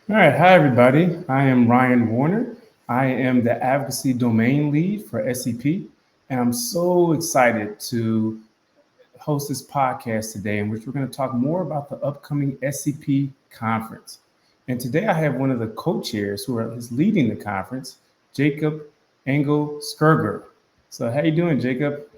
All right, hi everybody. I am Ryan Warner. I am the Advocacy Domain Lead for SCP, and I'm so excited to host this podcast today in which we're going to talk more about the upcoming SCP conference. And today I have one of the co-chairs is leading the conference, Jacob Engelskirger. So how you doing, Jacob?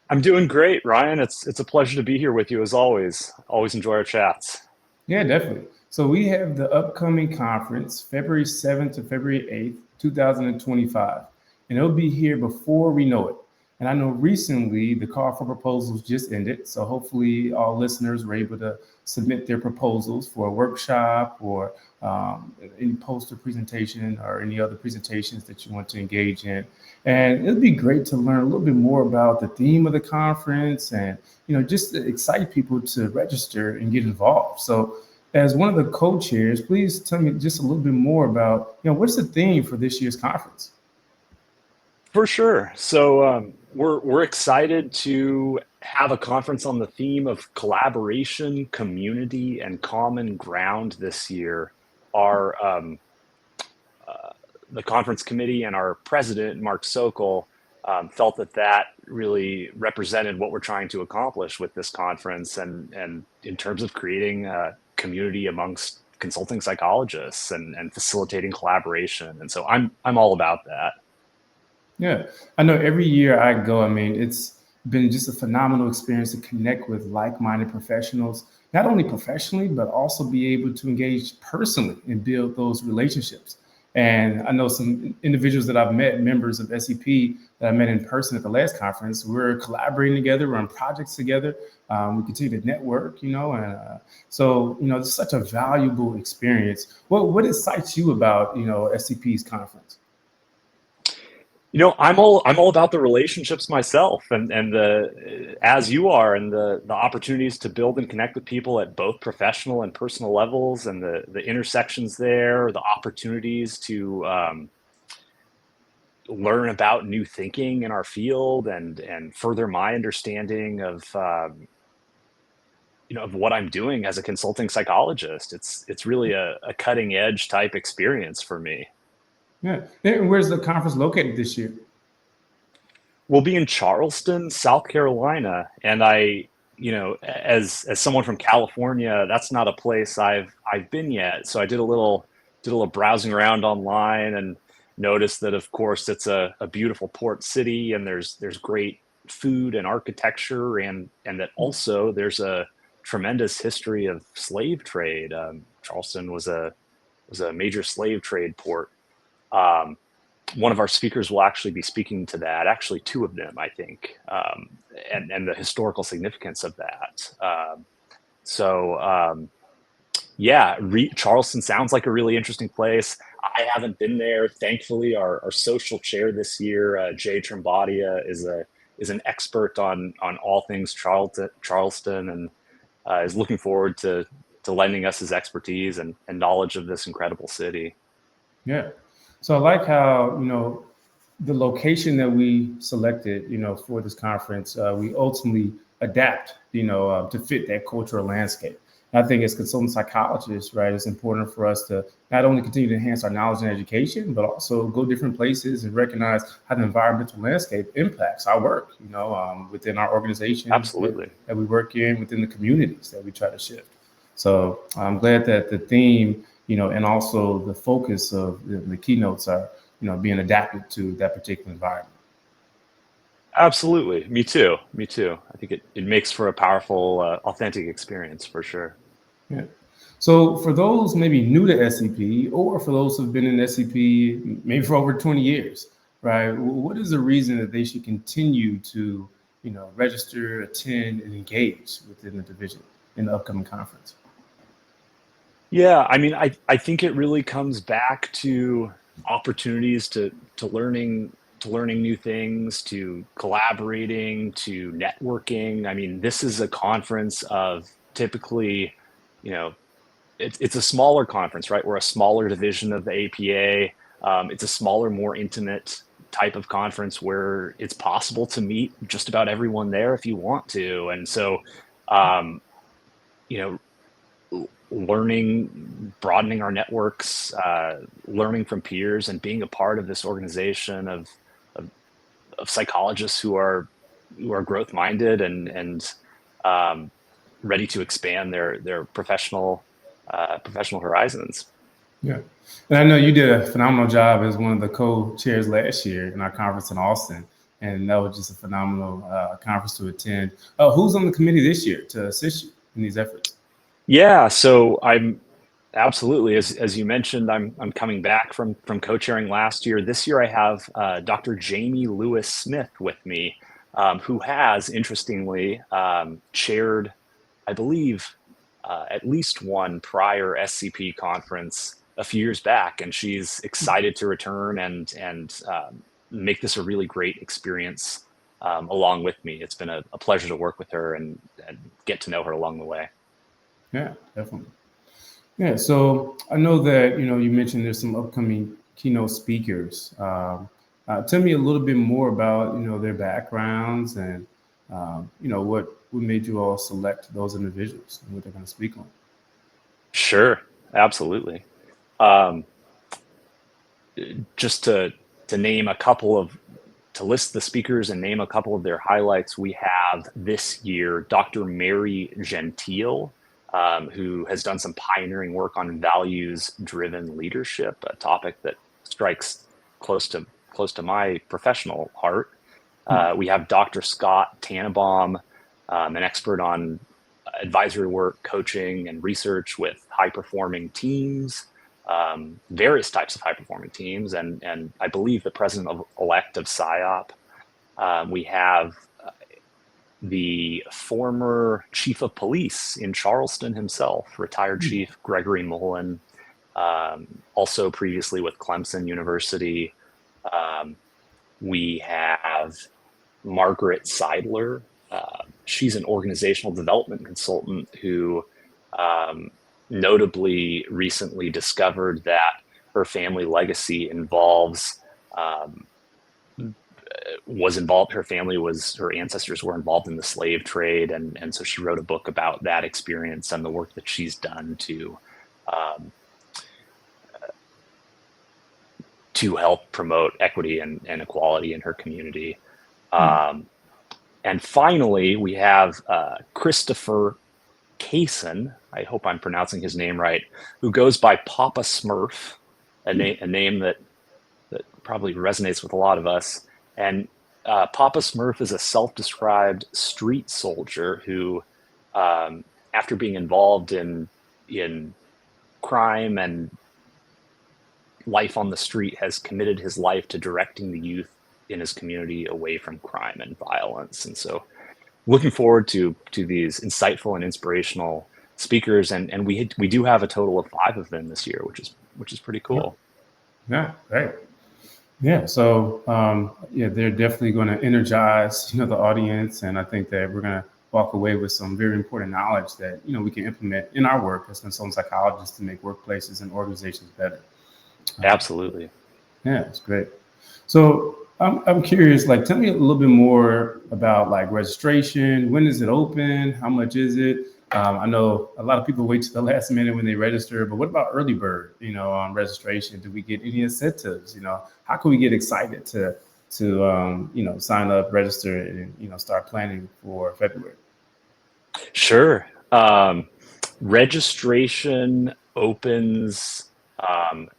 I'm doing great, Ryan. It's a pleasure to be here with you as always. Always enjoy our chats. Yeah, definitely. So we have the upcoming conference, February 7th to February 8th, 2025. And it'll be here before we know it. And I know recently the call for proposals just ended. So hopefully all listeners were able to submit their proposals for a workshop or any poster presentation or any other presentations that you want to engage in. And it'd be great to learn a little bit more about the theme of the conference and, just to excite people to register and get involved. So as one of the co-chairs, please tell me just a little bit more about, what's the theme for this year's conference? For sure. We're excited to have a conference on the theme of collaboration, community, and common ground this year. Our the conference committee and our president, Mark Sokol, felt that really represented what we're trying to accomplish with this conference, and in terms of creating a community amongst consulting psychologists and facilitating collaboration. And so I'm all about that. Yeah, I know every year I go, I mean, it's been just a phenomenal experience to connect with like-minded professionals, not only professionally, but also be able to engage personally and build those relationships. And I know some individuals that I've met, members of SEP that I met in person at the last conference. We're collaborating together, we're on projects together. We continue to network, and so it's such a valuable experience. What excites you about SCP's conference? I'm all about the relationships myself, and the as you are, and the opportunities to build and connect with people at both professional and personal levels, and the intersections there, the opportunities to learn about new thinking in our field, and further my understanding of what I'm doing as a consulting psychologist. It's really a cutting edge type experience for me. Yeah. And where's the conference located this year? We'll be in Charleston, South Carolina, and as someone from California, that's not a place I've been yet. So I did a little browsing around online and noticed that, of course, it's a beautiful port city, and there's great food and architecture, and that also there's a tremendous history of slave trade. Charleston was a major slave trade port. Um, One of our speakers will actually be speaking to that. Actually, two of them, I think, and the historical significance of that. So yeah, Charleston sounds like a really interesting place. I haven't been there. Thankfully, our social chair this year, Jay Trimbadia, is an expert on all things Charleston, and is looking forward to lending us his expertise and knowledge of this incredible city. Yeah. So I like how, the location that we selected, for this conference, we ultimately adapt, to fit that cultural landscape. And I think as consultant psychologists, right, it's important for us to not only continue to enhance our knowledge and education, but also go different places and recognize how the environmental landscape impacts our work, within our organizations Absolutely. that we work in, within the communities that we try to shift. So I'm glad that the theme, and also the focus of the keynotes are, being adapted to that particular environment. Absolutely. Me too. Me too. I think it makes for a powerful, authentic experience for sure. Yeah. So for those maybe new to SCP, or for those who've been in SCP maybe for over 20 years, right? What is the reason that they should continue to, register, attend, and engage within the division in the upcoming conference? Yeah, I mean, I think it really comes back to opportunities to learning new things, to collaborating, to networking. I mean, this is a conference of typically, you know, it's a smaller conference, right? We're a smaller division of the APA. It's a smaller, more intimate type of conference where it's possible to meet just about everyone there if you want to. And so, um, you know, learning, broadening our networks, learning from peers, and being a part of this organization of psychologists who are growth minded and ready to expand their professional horizons. Yeah. And I know you did a phenomenal job as one of the co-chairs last year in our conference in Austin. And that was just a phenomenal conference to attend. Who's on the committee this year to assist you in these efforts? Yeah, so I'm absolutely, as you mentioned, I'm coming back from co-chairing last year. This year I have Dr. Jamie Lewis Smith with me, who has, interestingly, chaired, I believe, at least one prior SCP conference a few years back, and she's excited to return and make this a really great experience along with me. It's been a pleasure to work with her and get to know her along the way. Yeah, definitely. Yeah, so I know that you mentioned there's some upcoming keynote speakers. Tell me a little bit more about their backgrounds and what made you all select those individuals and what they're going to speak on. Sure, absolutely. Just to name a couple of to list the speakers and name a couple of their highlights, we have this year Dr. Mary Gentile, who has done some pioneering work on values-driven leadership, a topic that strikes close to my professional heart. We have Dr. Scott Tannenbaum, an expert on advisory work, coaching, and research with high-performing teams, various types of high-performing teams, and I believe the president-elect of PSYOP. We have the former chief of police in Charleston himself, retired Chief Gregory Mullen, also previously with Clemson University. We have Margaret Seidler. She's an organizational development consultant who notably recently discovered that her family legacy her ancestors were involved in the slave trade, and so she wrote a book about that experience and the work that she's done to help promote equity and equality in her community. And finally, we have Christopher Kaysen, I hope I'm pronouncing his name right, who goes by Papa Smurf, a name that probably resonates with a lot of us. And Papa Smurf is a self-described street soldier who, after being involved in crime and life on the street, has committed his life to directing the youth in his community away from crime and violence. And so looking forward to these insightful and inspirational speakers, and we do have a total of 5 of them this year, which is pretty cool. Yeah, great. Yeah, so they're definitely going to energize the audience, and I think that we're going to walk away with some very important knowledge that we can implement in our work as consultant psychologists to make workplaces and organizations better. Absolutely. Yeah, it's great. So I'm curious, tell me a little bit more about registration. When is it open? How much is it? I know a lot of people wait to the last minute when they register, but what about early bird, on registration? Do we get any incentives? How can we get excited to sign up, register, and start planning for February? Sure. Registration opens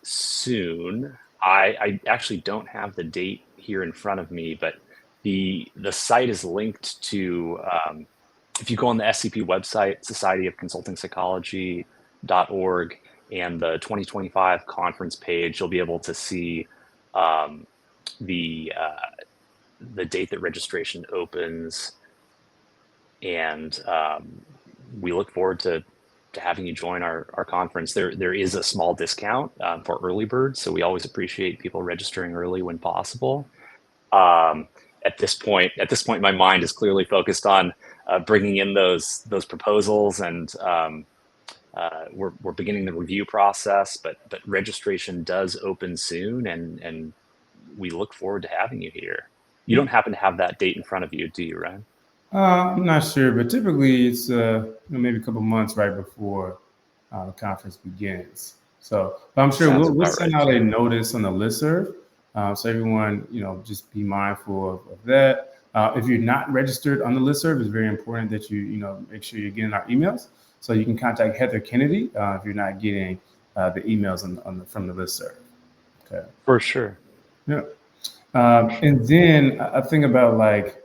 soon. I actually don't have the date here in front of me, but the site is linked to, if you go on the SCP website, Society of Consulting Psychology.org, and the 2025 conference page, you'll be able to see the date that registration opens. And we look forward to having you join our conference. There is a small discount for early birds, so we always appreciate people registering early when possible. At this point, my mind is clearly focused on bringing in those proposals, and we're beginning the review process. But registration does open soon, and we look forward to having you here. You don't happen to have that date in front of you, do you, Ryan? I'm not sure, but typically it's maybe a couple months right before the conference begins. So, but I'm sure Sounds we'll about send right. out a notice on the listserv. So everyone, just be mindful of that. If you're not registered on the listserv, it's very important that you make sure you're getting our emails. So you can contact Heather Kennedy if you're not getting the emails from the listserv. Okay. For sure. Yeah. And then I think about like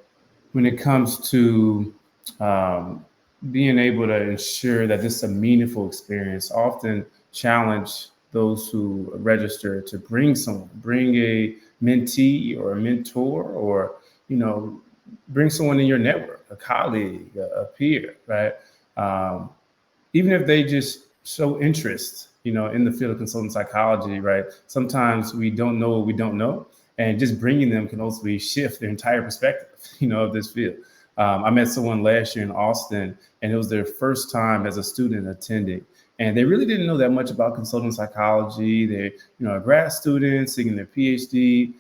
when it comes to um, being able to ensure that this is a meaningful experience, often challenge those who register to bring a mentee or a mentor, or you know, bring someone in your network, a colleague, a peer, right? Um, Even if they just show interest, in the field of consultant psychology, right? Sometimes we don't know what we don't know, and just bringing them can also shift their entire perspective, of this field. I met someone last year in Austin, and it was their first time as a student attending, and they really didn't know that much about consultant psychology. They, are grad students seeking their PhD.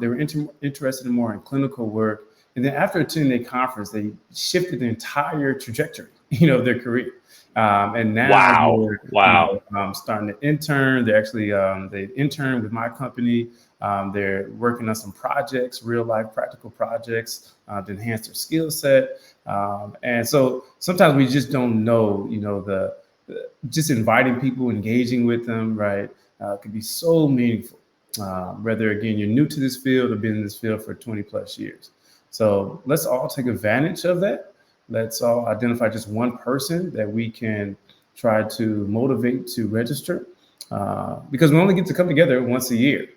They were interested in more in clinical work, and then after attending the conference, they shifted the entire trajectory, of their career. And now Wow. they're, Wow. starting to intern. They're actually they intern with my company. They're working on some projects, real life practical projects to enhance their skill set. And so sometimes we just don't know, just inviting people, engaging with them, right, could be so meaningful. Whether again you're new to this field or been in this field for 20 plus years. So let's all take advantage of that. Let's all identify just one person that we can try to motivate to register, because we only get to come together once a year.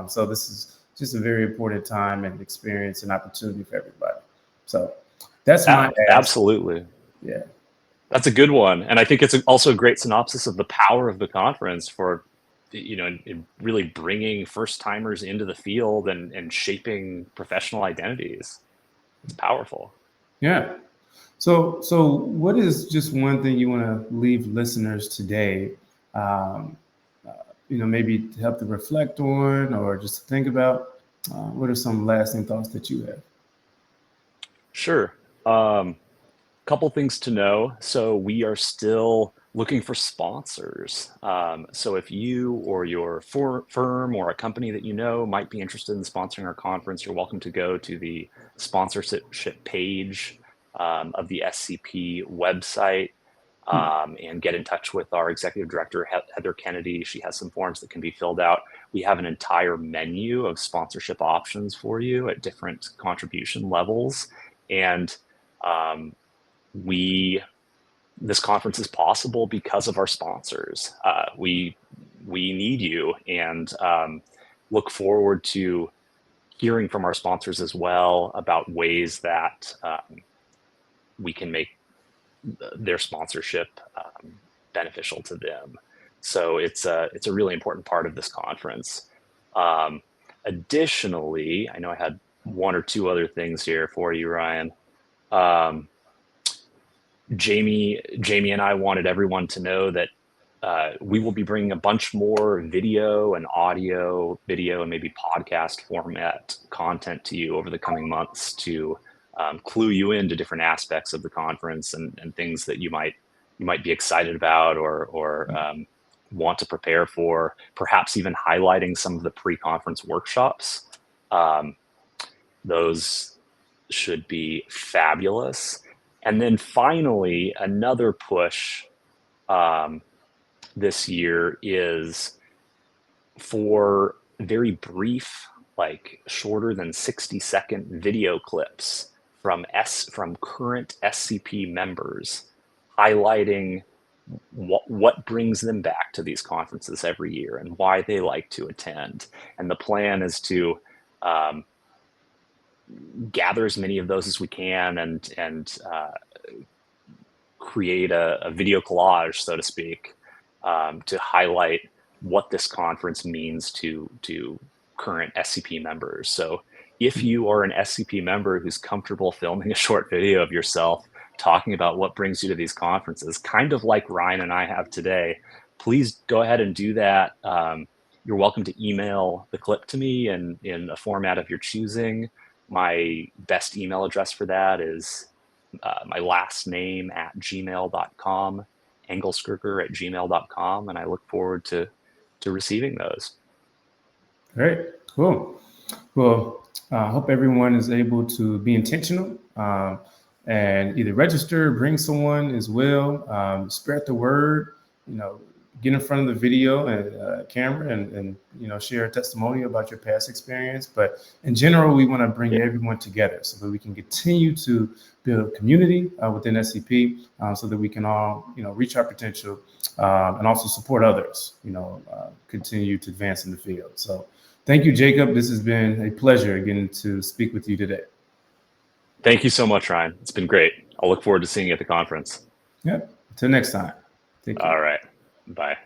So this is just a very important time and experience and opportunity for everybody. So that's my ask. Absolutely. Yeah. That's a good one. And I think it's also a great synopsis of the power of the conference for, in really bringing first timers into the field and shaping professional identities. It's powerful. Yeah. So what is just one thing you want to leave listeners today? Um, maybe to help them reflect on or just to think about. What are some lasting thoughts that you have? Sure. Couple things to know. So we are still looking for sponsors. So if you or your firm or a company that you know might be interested in sponsoring our conference, you're welcome to go to the sponsorship page of the SCP website and get in touch with our executive director, Heather Kennedy. She has some forms that can be filled out. We have an entire menu of sponsorship options for you at different contribution levels. And this conference is possible because of our sponsors. We need you, and look forward to hearing from our sponsors as well about ways that we can make their sponsorship beneficial to them. So it's a really important part of this conference. Additionally, I know I had one or two other things here for you, Ryan. Jamie and I wanted everyone to know that we will be bringing a bunch more video and audio, video and maybe podcast format content to you over the coming months to clue you into different aspects of the conference and things that you might be excited about or want to prepare for, perhaps even highlighting some of the pre-conference workshops. Those should be fabulous. And then finally, another push this year is for very brief, like shorter than 60-second video clips from current SCP members, highlighting what brings them back to these conferences every year and why they like to attend. And the plan is to gather as many of those as we can and create a video collage, so to speak, to highlight what this conference means to current SCP members. So if you are an SCP member who's comfortable filming a short video of yourself talking about what brings you to these conferences, kind of like Ryan and I have today, please go ahead and do that. You're welcome to email the clip to me in a format of your choosing. My best email address for that is my last name @gmail.com. engelskirger@gmail.com, and I look forward to receiving those. Great, cool. Well, I hope everyone is able to be intentional and either register, bring someone as well, spread the word, get in front of the video and camera and share a testimony about your past experience. But in general, we want to bring everyone together so that we can continue to build community within SCP so that we can all, reach our potential and also support others, continue to advance in the field. So thank you, Jacob. This has been a pleasure getting to speak with you today. Thank you so much, Ryan. It's been great. I'll look forward to seeing you at the conference. Yep. Until next time. Take care. All right. Bye.